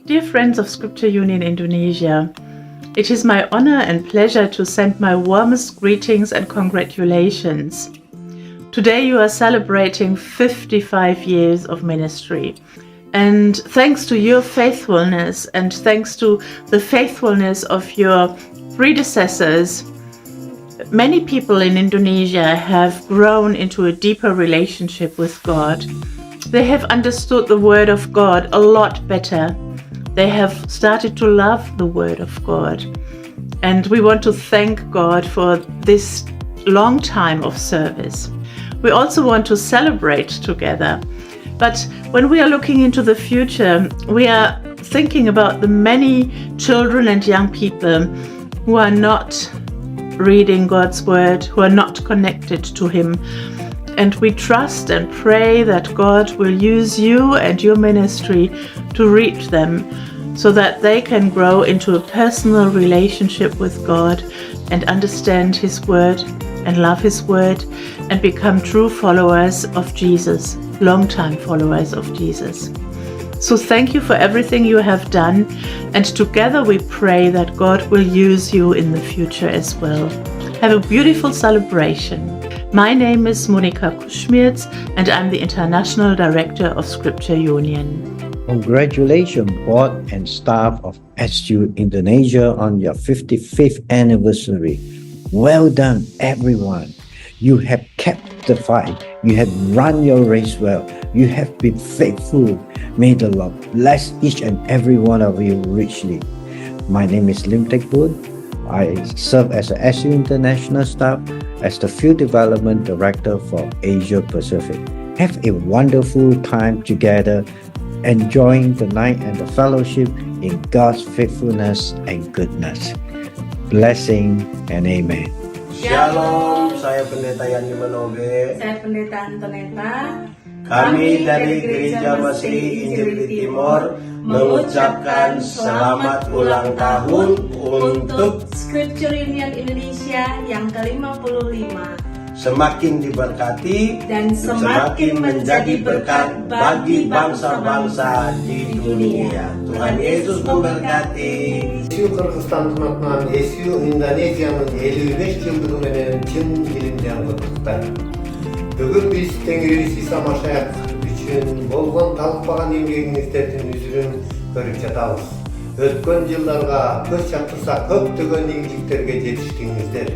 Dear friends of Scripture Union Indonesia, it is my honor and pleasure to send my warmest greetings and congratulations. Today you are celebrating 55 years of ministry. And thanks to your faithfulness and thanks to the faithfulness of your predecessors, many people in Indonesia have grown into a deeper relationship with God. They have understood the Word of God a lot better. They have started to love the Word of God. And we want to thank God for this long time of service. We also want to celebrate together. But when we are looking into the future, we are thinking about the many children and young people who are not reading God's Word, who are not connected to Him. And we trust and pray that God will use you and your ministry to reach them so that they can grow into a personal relationship with God and understand His Word and love His Word and become true followers of Jesus, long-time followers of Jesus. So thank you for everything you have done, and together we pray that God will use you in the future as well. Have a beautiful celebration. My name is Monika Kuschmirtz and I'm the International Director of Scripture Union. Congratulations, board and staff of SU Indonesia on your 55th anniversary. Well done, everyone. You have kept the fight. You have run your race well. You have been faithful. May the Lord bless each and every one of you richly. My name is Lim Teck Boon. I serve as a SU International staff as the Field Development Director for Asia Pacific. Have a wonderful time together, enjoying the night and the fellowship in God's faithfulness and goodness. Blessing and amen. Shalom, saya Pendeta Yani Manoge. Saya Pendeta Antoneta. Kami dari Gereja Masih Injil di Timor mengucapkan selamat ulang tahun untuk Scripture Union Indonesia yang ke-55. Semakin diberkati dan semakin menjadi berkat bagi bangsa-bangsa di dunia. Tuhan Yesus memberkati. SU Kırgızistan tarafından SU Indonezya'nın 55 yıldönümünün tüm bilimden kutlar. Bugün biz Tengri'yi Samaşayak üçün bolgon талықпаған еңбегіңіздердің үзірін көріп жатабыз. Өткен жылдарға көз чаптырсақ көптөгөн ийгиликтерге жетиштиңиздер.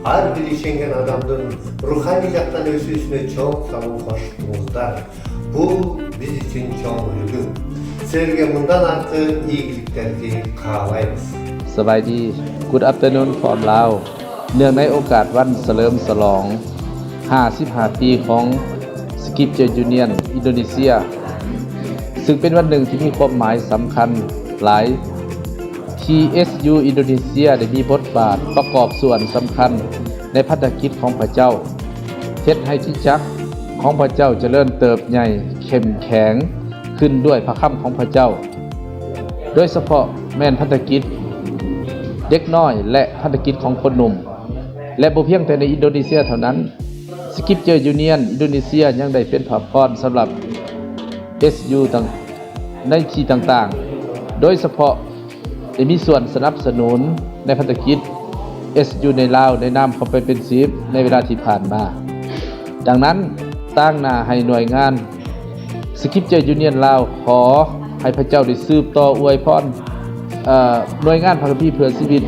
Ар бир ишенген адамдын руханий жактан өсүүсүнө чоң салым коштуңуздар. Бул биз үчүн чоң үлгү. Силерге мындан аркы ийгиликтерди каалайбыз. สบายดี Good afternoon from Lao เนื่องในโอกาสวันเฉลิมฉลอง55 ปีของ Scripture Union อินโดนีเซียซึ่งเป็นวันหนึ่งที่มีความหมายสำคัญหลายที่ SU อินโดนีเซียได้มีบทบาทประกอบส่วนสำคัญในพันธกิจของพระเจ้าเฮ็ดให้คริสตจักรของพระเจ้าเจริญเติบใหญ่เข้มแข็งขึ้นด้วยพระคำของพระเจ้าโดยเฉพาะแม่นพันธกิจเด็กน้อยและพันธกิจของคนหนุ่มและบ่เพียงแต่ในอินโดนีเซียเท่านั้นScripture Union อินโดนีเซียยังได้เป็นพระพรสำหรับ SU ในที่ต่างๆโดยเฉพาะได้มีส่วนสนับสนุนในพันธกิจ SU ในลาวในนามเข้าไปเป็น10ในเวลาที่ผ่านมาดังนั้นตั้งหน้าให้หน่วยงาน Scripture Union ลาวขอให้พระเจ้าได้สืบต่ออวยพรหน่วยงานพระคัมภีร์เพื่อชีวิต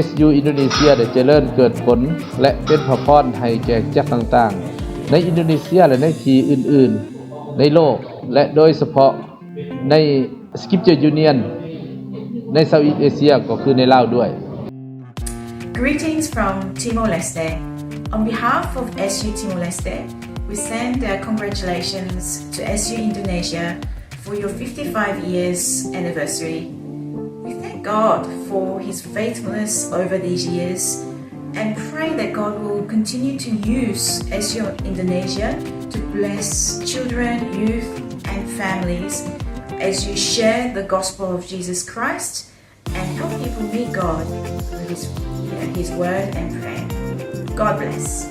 SU อินโดนีเซียได้เจริญเกิดผลและเป็นพระพรให้แก่จักรต่างๆในอินโดนีเซียและในที่อื่นๆในโลกและโดยเฉพาะใน Scripture Union ใน Southeast Asia ก็คือในลาวด้วย Greetings from Timor-Leste. On behalf of SU Timor-Leste, we send congratulations to SU Indonesia for your 55 years anniversary. We thank God for His faithfulness over these years and pray that God will continue to use SU Indonesia to bless children, youth and families as you share the gospel of Jesus Christ and help people meet God through His word and prayer. God bless.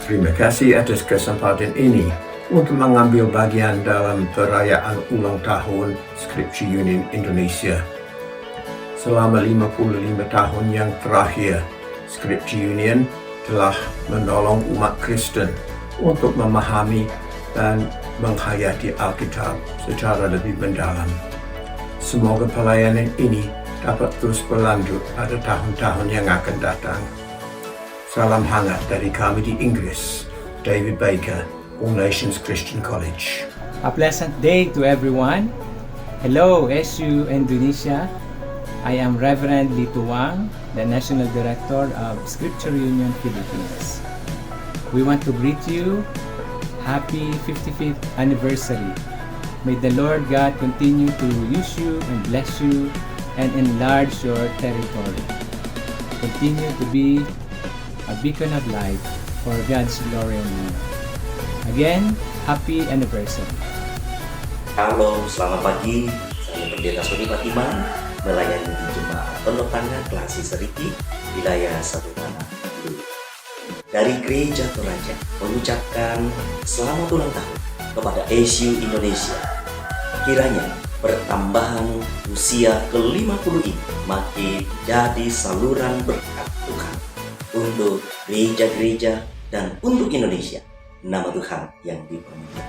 Terima kasih atas kesempatan ini. untuk mengambil bagian dalam perayaan ulang tahun Scripture Union Indonesia. Selama 55 tahun yang terakhir, Scripture Union telah menolong umat Kristen untuk memahami dan menghayati Alkitab secara lebih mendalam. Semoga pelayanan ini dapat terus berlanjut pada tahun-tahun yang akan datang. Salam hangat dari kami di Inggris, David Baker, All Nations Christian College. A pleasant day to everyone. Hello, SU Indonesia. I am Reverend Lito Wang, the National Director of Scripture Union Philippines. We want to greet you. Happy 55th anniversary. May the Lord God continue to use you and bless you and enlarge your territory. Continue to be a beacon of light for God's glory and honor. Again, happy anniversary. Halo, selamat pagi. Saya Pendeta Sony Fatima, melayani di Jemaat Penetangan Klasi Seriki, wilayah Sabunana. Dari Gereja Toraja mengucapkan selamat ulang tahun kepada SU Indonesia. Kiranya pertambahan usia ke-50 ini makin jadi saluran berkat Tuhan untuk gereja-gereja dan untuk Indonesia. Nama Tuhan yang dipermuliakan.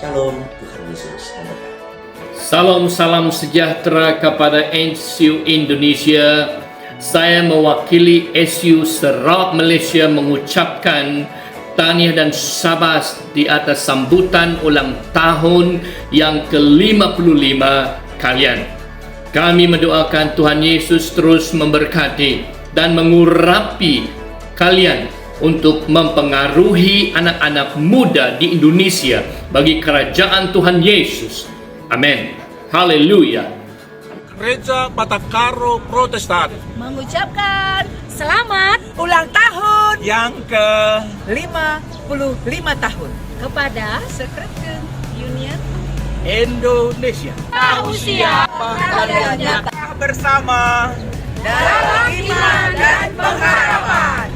Shalom, Tuhan Yesus memberkati. Salam sejahtera kepada SU Indonesia. Saya mewakili SU Sarawak Malaysia mengucapkan tahniah dan syabas di atas sambutan ulang tahun yang ke-55 kalian. Kami mendoakan Tuhan Yesus terus memberkati dan mengurapi kalian untuk mempengaruhi anak-anak muda di Indonesia bagi kerajaan Tuhan Yesus. Amin. Haleluya. Gereja Batakaro Protestan mengucapkan selamat ulang tahun yang ke-55 tahun kepada Scripture Union Indonesia. Usia kalian nyata bersama dalam iman dan pengharapan.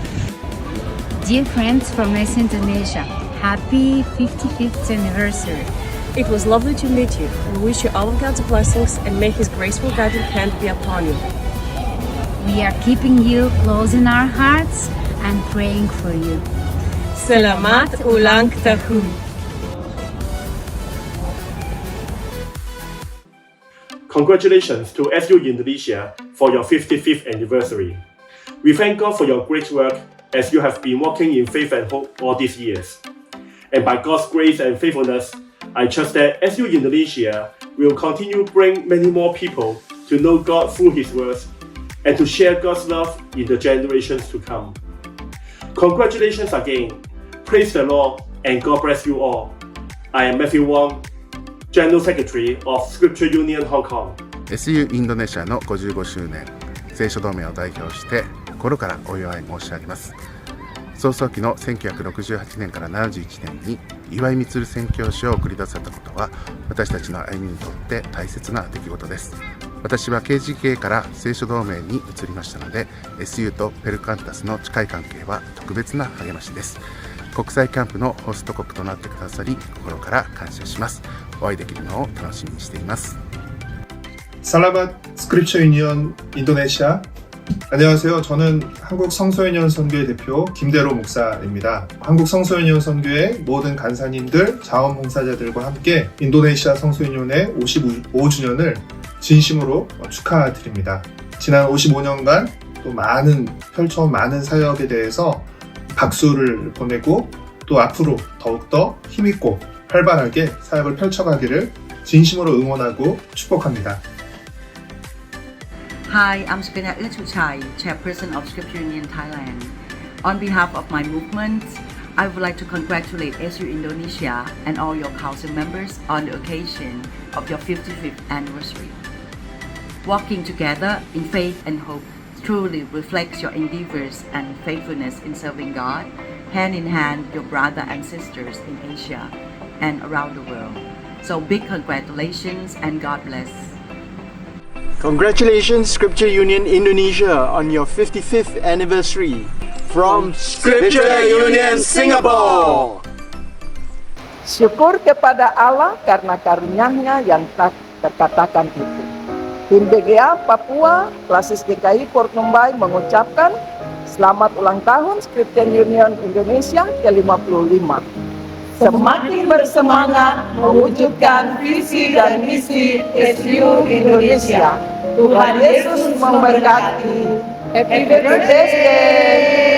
Dear friends from SU Indonesia, happy 55th anniversary. It was lovely to meet you. We wish you all of God's blessings and may His graceful guiding hand be upon you. We are keeping you close in our hearts and praying for you. Selamat ulang tahun. Congratulations to SU Indonesia for your 55th anniversary. We thank God for your great work as you have been walking in faith and hope all these years. And by God's grace and faithfulness, I trust that SU Indonesia will continue to bring many more people to know God through His words and to share God's love in the generations to come. Congratulations again. Praise the Lord and God bless you all. I am Matthew Wong, General Secretary of Scripture Union Hong Kong. SU インドネシアの55周年聖書同盟を代表して心からお祝い申し上げます。創創期の1968年から71年に岩井満宣教師を送り出されたことは私たちの歩みにとって大切な出来事です。私は KGK から聖書同盟に移りましたので SU とペルカンタスの近い関係は特別な励ましです。国際キャンプのホスト国となってくださり心から感謝します。お会いできるのを楽しみにしています。 살라맛 스크립처 유니언 인도네시아. 안녕하세요. 저는 한국 성소유니언 선교회 대표 김대로 목사입니다. 한국 성소유니언 선교회 모든 간사님들, 자원봉사자들과 함께 인도네시아 성소유니언의 55주년을 진심으로 축하드립니다. 지난 55년간 또 펼쳐온 많은 사역에 대해서 박수를 보내고 또 앞으로 더욱더 힘있고 활발하게 사역을 펼쳐가기를 진심으로 응원하고 축복합니다. Hi, I'm Spina Uchuchai, Chairperson of Scripture Union Thailand. On behalf of my movement, I would like to congratulate SU Indonesia and all your council members on the occasion of your 55th anniversary. Walking together in faith and hope truly reflects your endeavors and faithfulness in serving God, hand in hand your brothers and sisters in Asia and around the world. So big congratulations and God bless. Congratulations Scripture Union Indonesia on your 55th anniversary from Scripture Union Singapore. Syukur kepada Allah karena karunia-Nya yang tak terkatakan itu. Tim BGA Papua, Klasis DKI Port Numbai mengucapkan selamat ulang tahun Scription Union Indonesia ke-55. Semakin bersemangat mewujudkan visi dan misi SU Indonesia. Tuhan Yesus memberkati. Happy birthday!